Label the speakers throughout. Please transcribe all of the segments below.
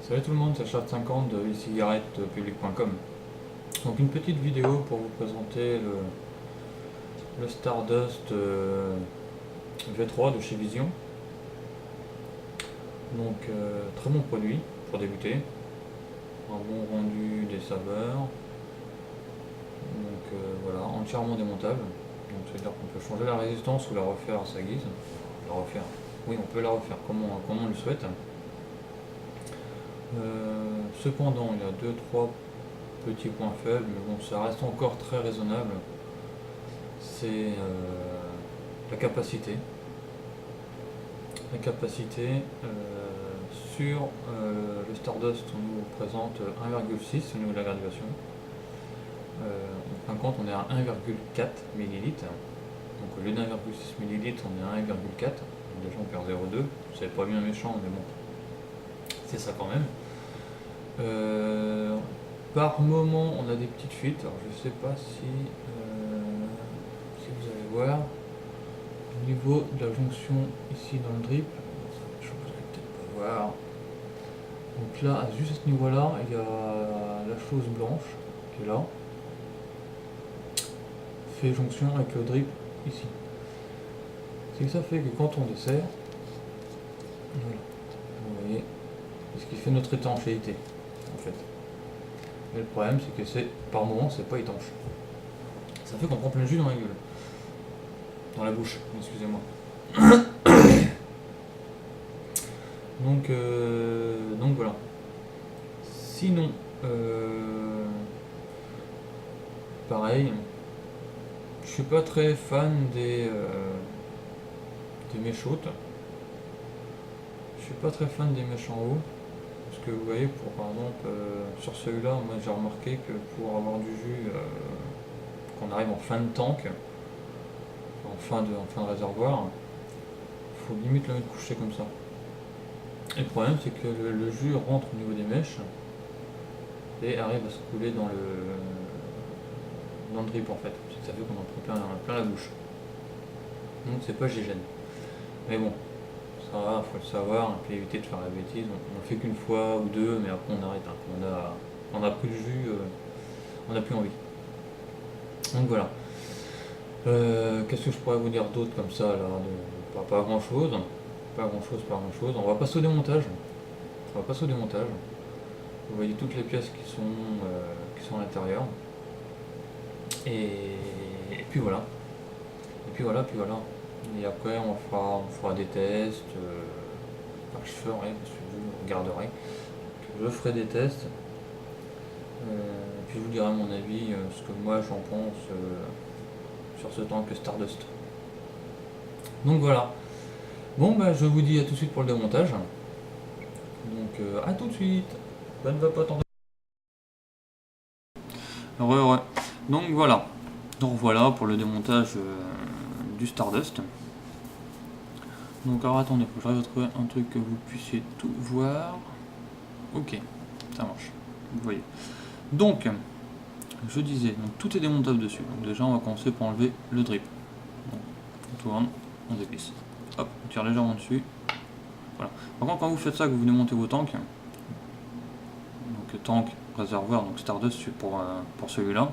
Speaker 1: Salut tout le monde, c'est Chat50 de e-cigarettepublic.com. Donc une petite vidéo pour vous présenter le Stardust V3 de chez Vision. Donc très bon produit pour débuter, un bon rendu des saveurs. Donc voilà, entièrement démontable. Donc c'est-à-dire qu'on peut changer la résistance ou la refaire à sa guise. La refaire. Oui, on peut la refaire comme on le souhaite. Cependant, il y a deux trois petits points faibles, mais bon, ça reste encore très raisonnable. C'est la capacité. La capacité sur le Stardust, on nous présente 1,6 au niveau de la graduation. En fin de compte, on est à 1,4 ml. Donc au lieu d'1,6 ml, on est à 1,4. Déjà, on perd 0,2. C'est pas bien méchant, mais bon, c'est ça quand même. Par moment, on a des petites fuites. Alors, je sais pas si vous allez voir. Au niveau de la jonction ici dans le drip, je vous allez peut-être pas voir. Donc là, juste à ce niveau-là, il y a la chose blanche qui est là. Fait jonction avec le drip ici. C'est que ça fait que quand on dessert, voilà, vous voyez, c'est ce qui fait notre étanchéité en fait. Mais le problème, c'est que c'est par moment, c'est pas étanche. Ça fait qu'on prend plein de jus dans la gueule. Dans la bouche, excusez-moi. Donc voilà. Sinon, pareil, je suis pas très fan des mèches hautes. Je suis pas très fan des mèches en haut. Parce que vous voyez, pour par exemple, sur celui-là, moi j'ai remarqué que pour avoir du jus, qu'on arrive en fin de tank, en fin de réservoir, il faut limite le mettre couché comme ça. Et le problème, c'est que le jus rentre au niveau des mèches et arrive à se couler dans le drip en fait. C'est que ça fait qu'on en prend plein la bouche. Donc c'est pas gêne. Mais bon, ça va, faut le savoir, et puis éviter de faire la bêtise. On le fait qu'une fois ou deux, mais après on arrête. Hein. On a pris le jus, on n'a plus envie. Donc voilà. Qu'est-ce que je pourrais vous dire d'autre comme ça là pas grand chose. Pas grand chose. On va passer au démontage. Vous voyez toutes les pièces qui sont à l'intérieur. Et puis voilà. Puis voilà. Et après on fera des tests. Enfin, je ferai, parce que vous regarderez. Je ferai des tests. Puis je vous dirai mon avis, ce que moi j'en pense sur ce tank Stardust. Donc voilà. Bon bah je vous dis à tout de suite pour le démontage. Donc à tout de suite. Bonne vapote en. Heureux. Donc voilà. Donc voilà pour le démontage du Stardust. Donc alors attendez, faut que j'arrive à trouver un truc que vous puissiez tout voir. Ok, ça marche. Vous voyez. Donc, je disais, donc tout est démontable dessus. Donc déjà on va commencer par enlever le drip. Donc, on tourne, on dévisse. Hop, on tire légèrement dessus. Voilà. Par contre quand vous faites ça, que vous démontez vos tanks, donc tank, réservoir, donc Stardust pour celui-là,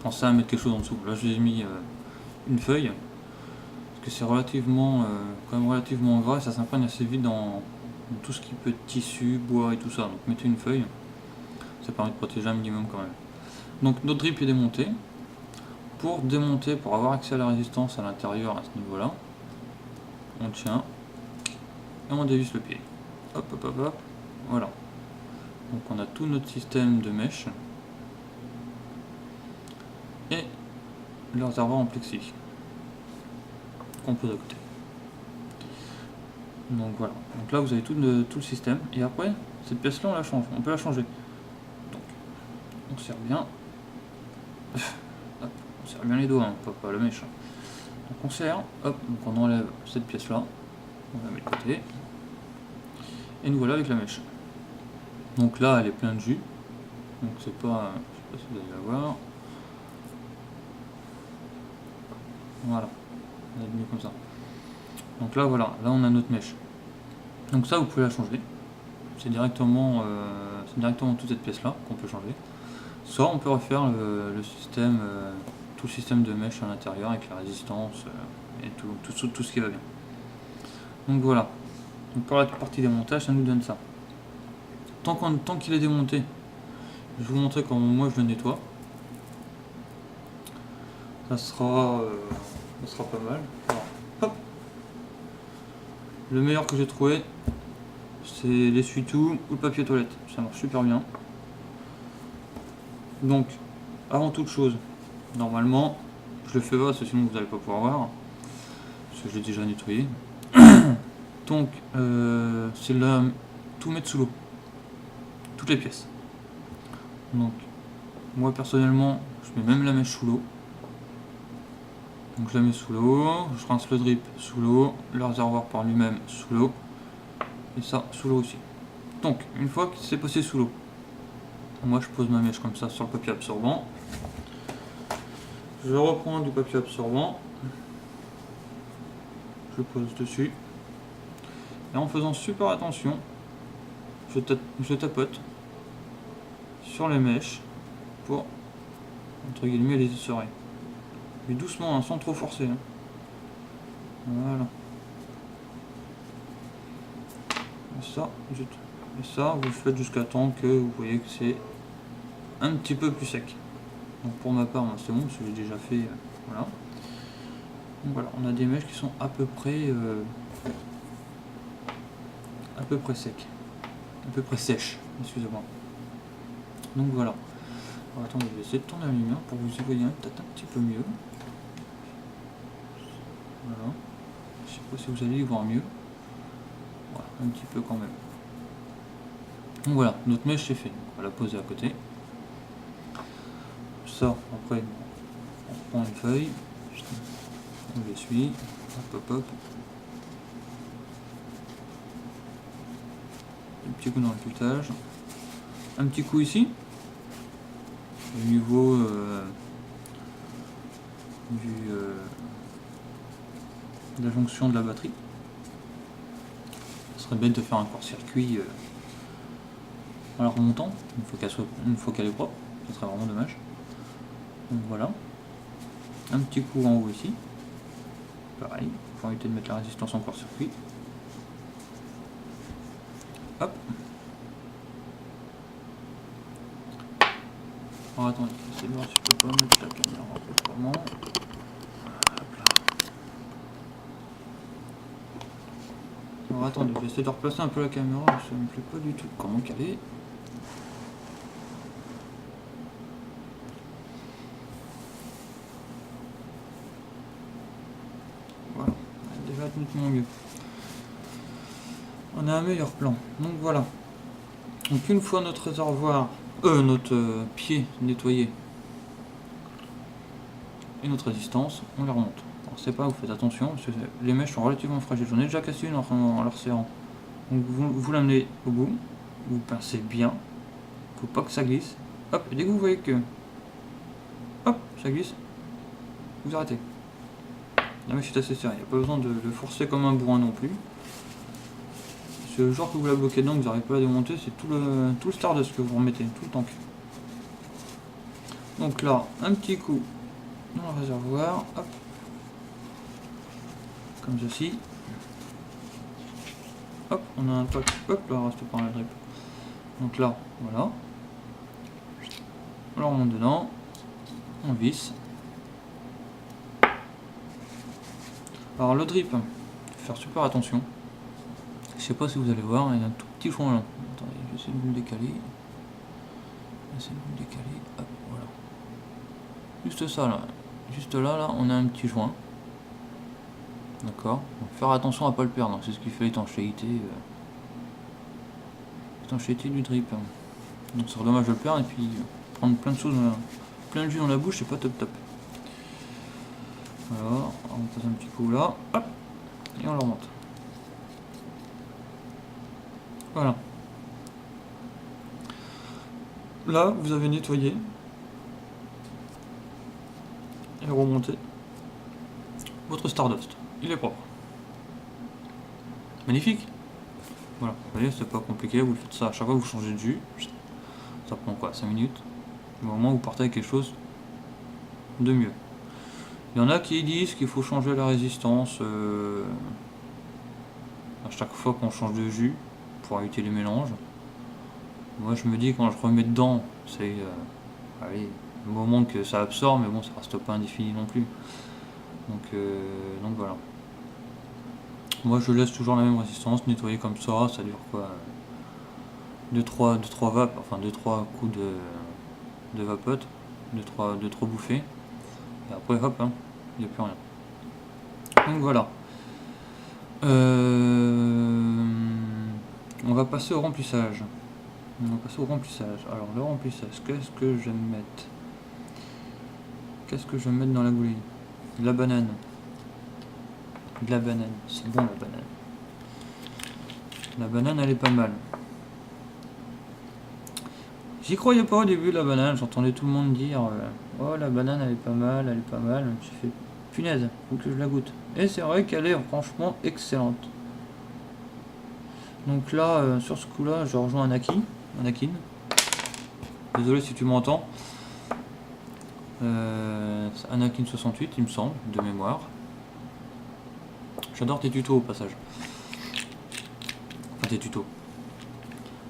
Speaker 1: pensez à mettre quelque chose en dessous. Là je vous ai mis une feuille, parce que c'est relativement quand même relativement gras et ça s'imprègne assez vite dans tout ce qui peut être tissu, bois et tout ça. Donc mettez une feuille, ça permet de protéger un minimum quand même. Donc notre drip est démonté. Pour démonter, pour avoir accès à la résistance à l'intérieur à ce niveau-là, on tient et on dévisse le pied. Hop, hop, hop, hop. Voilà. Donc on a tout notre système de mèches et le réservoir en plexi qu'on pose à côté. Donc voilà. Donc là vous avez tout le système et après cette pièce-là on la change, on peut la changer. Donc on serre bien. Hop, on serre bien les doigts, hein, pas le mèche. Donc on serre, hop, donc on enlève cette pièce-là, on la met de côté. Et nous voilà avec la mèche. Donc là elle est pleine de jus. Donc c'est pas. Je sais pas si vous allez la voir. Voilà. On va être mieux comme ça. Donc là voilà, là on a notre mèche. Donc ça vous pouvez la changer. c'est directement toute cette pièce là qu'on peut changer. Soit on peut refaire le système, tout le système de mèche à l'intérieur avec la résistance et tout ce qui va bien. Donc voilà. Donc pour la partie démontage, ça nous donne ça. Tant qu'il est démonté, je vais vous montrer comment moi je le nettoie. Ça sera pas mal. Alors, hop. Le meilleur que j'ai trouvé, c'est l'essuie-tout ou le papier toilette. Ça marche super bien. Donc, avant toute chose, normalement, je le fais pas parce que sinon vous n'allez pas pouvoir voir. Parce que je l'ai déjà nettoyé. Donc, c'est là, tout mettre sous l'eau. Toutes les pièces. Donc, moi personnellement, je mets même la mèche sous l'eau. Donc je la mets sous l'eau, je rince le drip sous l'eau, le réservoir par lui-même sous l'eau, et ça sous l'eau aussi. Donc, une fois que c'est passé sous l'eau, moi je pose ma mèche comme ça sur le papier absorbant. Je reprends du papier absorbant, je le pose dessus, et en faisant super attention, je tapote sur les mèches pour, entre guillemets, les essorer. Mais doucement, hein, sans trop forcer. Hein. Voilà. Et ça, vous le faites jusqu'à temps que vous voyez que c'est un petit peu plus sec. Donc pour ma part, c'est bon, parce que j'ai déjà fait. Voilà. Donc voilà, on a des mèches qui sont à peu près secs. À peu près sèches, excusez-moi. Donc voilà. Alors, attendez, je vais essayer de tourner la lumière pour que vous y voyez peut-être un petit peu mieux. Voilà. Je sais pas si vous allez y voir mieux. Voilà, un petit peu quand même. Donc voilà, notre mèche c'est fait. On va la poser à côté. Ça, après, on reprend une feuille. On l'essuie. Hop, hop, hop. Un petit coup dans le tutage. Un petit coup ici. Au niveau de la jonction de la batterie. Ce serait bête de faire un court-circuit en la remontant, une fois qu'elle est propre, ce serait vraiment dommage. Donc voilà. Un petit coup en haut ici. Pareil, il faut éviter de mettre la résistance en court-circuit. Hop. Alors attendez, je vais voir si je peux pas mettre la caméra proprement. Alors attendez, je vais essayer de replacer un peu la caméra, ça me plaît pas du tout comment qu'elle est. Voilà, elle est déjà nettement mieux. On a un meilleur plan. Donc voilà. Donc une fois notre réservoir, notre pied nettoyé et notre résistance, on les remonte. Alors c'est pas, vous faites attention, parce que les mèches sont relativement fragiles. J'en ai déjà cassé une en leur serrant. Donc vous l'amenez au bout, vous pincez bien, faut pas que ça glisse. Hop, et dès que vous voyez que hop, ça glisse, vous arrêtez. La mèche est assez serrée, il n'y a pas besoin de le forcer comme un bourrin non plus. C'est le genre que vous la bloquez dedans, que vous n'arrivez pas à démonter, c'est tout le Stardust que vous remettez, tout le tank. Donc là, un petit coup dans le réservoir, hop, comme ceci. Hop, on a un pack, hop, là reste par le drip. Donc là, voilà. On le remonte dedans, on visse. Alors le drip, faut faire super attention. Je sais pas si vous allez voir, il y a un tout petit joint là. Attendez, je vais essayer de me décaler. Hop, voilà. Juste ça là. Juste là, on a un petit joint. D'accord. Donc faire attention à pas le perdre. C'est ce qui fait l'étanchéité. L'étanchéité du drip. Donc c'est dommage de le perdre et puis prendre plein de choses, plein de jus dans la bouche, c'est pas top. Voilà, on passe un petit coup là, hop, et on le remonte. Voilà. Là, vous avez nettoyé et remonté votre Stardust. Il est propre. Magnifique. Voilà, vous voyez, c'est pas compliqué, vous faites ça à chaque fois que vous changez de jus. Ça prend quoi, 5 minutes. Mais au moins vous partez avec quelque chose de mieux. Il y en a qui disent qu'il faut changer la résistance à chaque fois qu'on change de jus pour éviter les mélanges. Moi je me dis quand je remets dedans, c'est allez, le moment que ça absorbe, mais bon ça reste pas indéfini non plus. Donc voilà. Moi je laisse toujours la même résistance, nettoyer comme ça dure quoi 2-3 vapes, enfin 2-3 coups de vapote, 2-3 bouffées, et après hop, hein, il n'y a plus rien. Donc voilà. On va passer au remplissage. Alors le remplissage, qu'est-ce que je vais mettre? Qu'est-ce que je vais mettre dans la boulie? De la banane. De la banane, c'est bon la banane. La banane elle est pas mal. J'y croyais pas au début la banane, j'entendais tout le monde dire oh la banane elle est pas mal, j'ai fait punaise, faut que je la goûte. Et c'est vrai qu'elle est franchement excellente. Donc là, sur ce coup là, je rejoins Anakin. Désolé si tu m'entends. Anakin 68 il me semble, de mémoire. J'adore tes tutos au passage. Enfin tes tutos.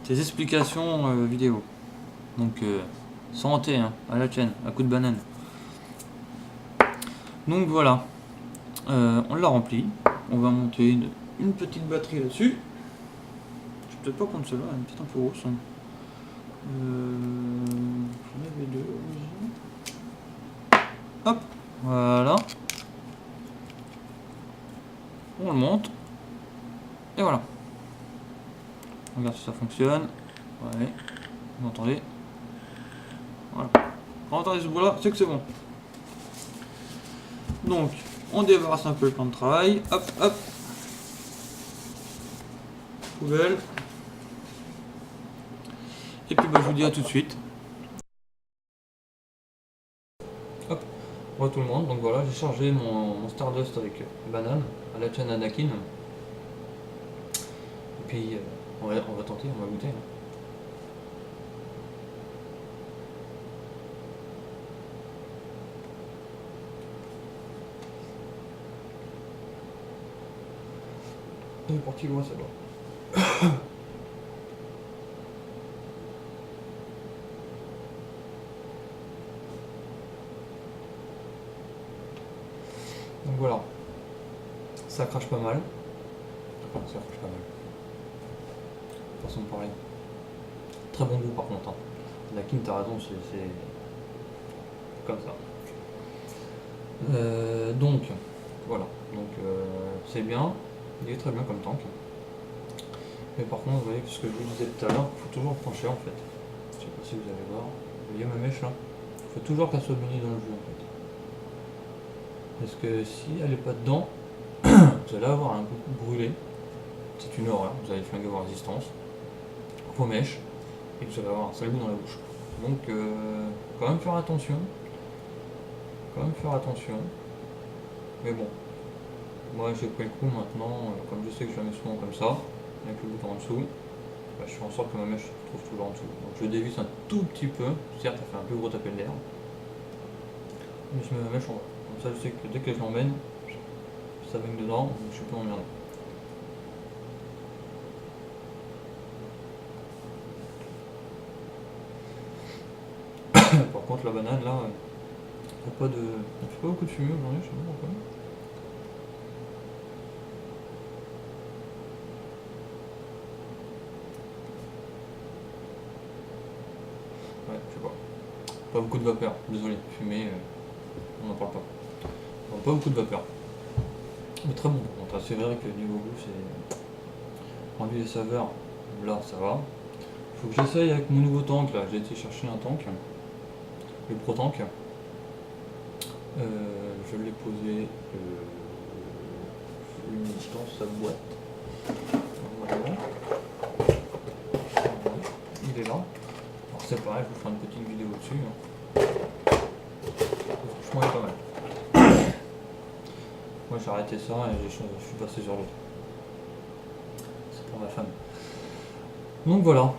Speaker 1: Tes explications vidéo. Donc santé hein, à la chaîne, à coup de banane. Donc voilà. On l'a rempli. On va monter une petite batterie là-dessus. Je vais peut-être pas prendre celle-là, elle est peut-être un peu grosse. Hein. J'en avais deux. Hop, voilà. On le monte. Et voilà. On regarde si ça fonctionne. Ouais. Vous entendez? Voilà. Quand vous entendez ce bruit-là, c'est que c'est bon. Donc, on débarrasse un peu le plan de travail. Hop, hop. Poubelle. Et puis bah, je vous dis à tout de suite. Hop, bonjour tout le monde. Donc voilà, j'ai chargé mon Stardust avec banane à la chaîne Anakin. Et puis on va tenter, on va goûter. Hein. N'importe qui loin ça doit. Donc voilà, ça crache pas mal. Enfin, ça crache pas mal. Façon de parler. Très bon goût par contre. Hein. Anakin, t'as raison, c'est comme ça. Donc voilà, donc c'est bien, il est très bien comme tank. Mais par contre, vous voyez ce que je vous disais tout à l'heure, il faut toujours pencher en fait. Je sais pas si vous allez voir. Vous voyez ma mèche là? Il faut toujours qu'elle soit munie dans le jus en fait. Parce que si elle n'est pas dedans, vous allez avoir un coup brûlé. C'est une horreur, vous allez flinguer vos résistances, vos mèches, et vous allez avoir un sale goût dans la bouche. Donc quand même faire attention. Mais bon, moi j'ai pris le coup maintenant, comme je sais que je la mets souvent comme ça, avec le bouton en dessous, bah, je fais en sorte que ma mèche se trouve toujours en dessous. Donc je dévisse un tout petit peu, certes ça fait un plus gros tapé d'air, mais je mets ma mèche en bas. Comme ça je sais que dès que je l'emmène, ça baigne dedans, donc je suis pas emmerdé. Par contre la banane là, il n'y a pas beaucoup de fumée aujourd'hui, je sais pas pourquoi. Ouais, je sais pas. Pas beaucoup de vapeur, désolé, fumée, on n'en parle pas. Donc, pas beaucoup de vapeur. Mais très bon par contre, c'est vrai que niveau goût, c'est rendu les saveurs, là ça va. Il faut que j'essaye avec mon nouveau tank là, j'ai été chercher un tank, le Pro Tank. Je l'ai posé dans sa boîte. Voilà. Il est là. Alors c'est pareil, je vous ferai une petite vidéo dessus. Hein. Franchement il est pas mal. Moi j'ai arrêté ça et je suis passé sur l'autre. pour ma femme. Donc voilà.